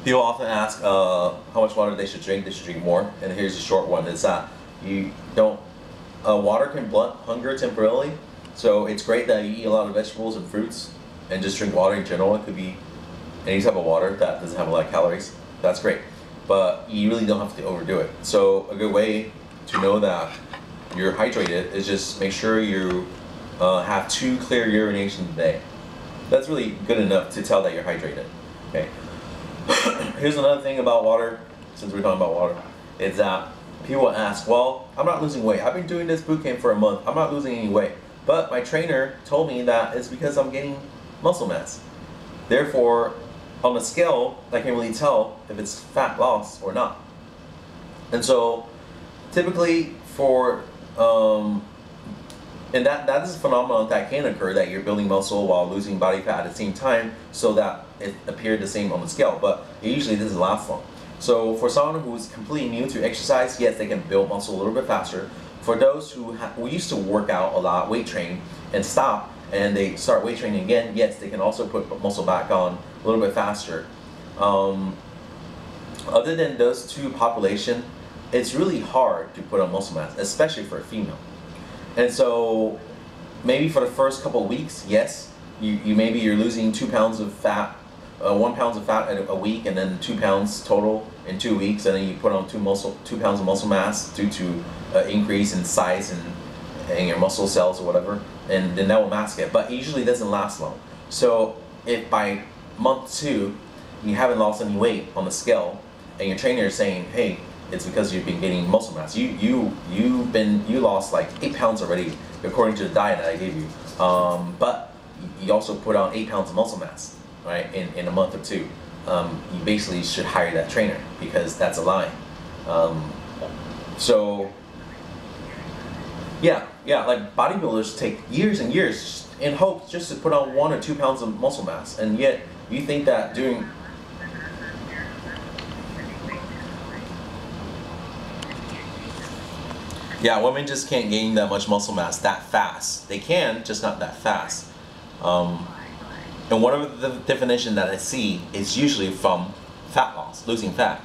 People often ask how much water they should drink. They should drink more. And here's a short one. It's that you don't. Water can blunt hunger temporarily. So it's great that you eat a lot of vegetables and fruits and just drink water in general. It could be any type of water that doesn't have a lot of calories. That's great. But you really don't have to overdo it. So a good way to know that you're hydrated is just make sure you have 2 clear urinations a day. That's really good enough to tell that you're hydrated. Okay. Here's another thing about water, since we're talking about water, is that people ask, well, I'm not losing weight. I've been doing this boot camp for a month. I'm not losing any weight. But my trainer told me that it's because I'm gaining muscle mass. Therefore, on the scale, I can't really tell if it's fat loss or not. And so, typically for, and that is a phenomenon that can occur, that you're building muscle while losing body fat at the same time, so that it appeared the same on the scale, but it usually doesn't last long. So for someone who's completely new to exercise, yes, they can build muscle a little bit faster. For those who used to work out a lot, weight train, and stop, and they start weight training again, yes, they can also put muscle back on a little bit faster. Other than those two populations, it's really hard to put on muscle mass, especially for a female. And so maybe for the first couple of weeks, yes, maybe you're losing 2 pounds of fat, 1 pound of fat a week, and then 2 pounds total in 2 weeks, and then you put on 2 pounds of muscle mass due to increase in size and your muscle cells or whatever, and then that will mask it. But it usually doesn't last long. So if by month 2 you haven't lost any weight on the scale, and your trainer is saying, hey, it's because you've been gaining muscle mass. You lost like 8 pounds already according to the diet that I gave you. But you also put on 8 pounds of muscle mass, right? In a month or 2. You basically should hire that trainer, because that's a lie. So yeah, like bodybuilders take years and years in hopes just to put on 1 or 2 pounds of muscle mass, and yet you think that doing women just can't gain that much muscle mass that fast. They can, just not that fast. And one of the definition that I see is usually from fat loss, losing fat.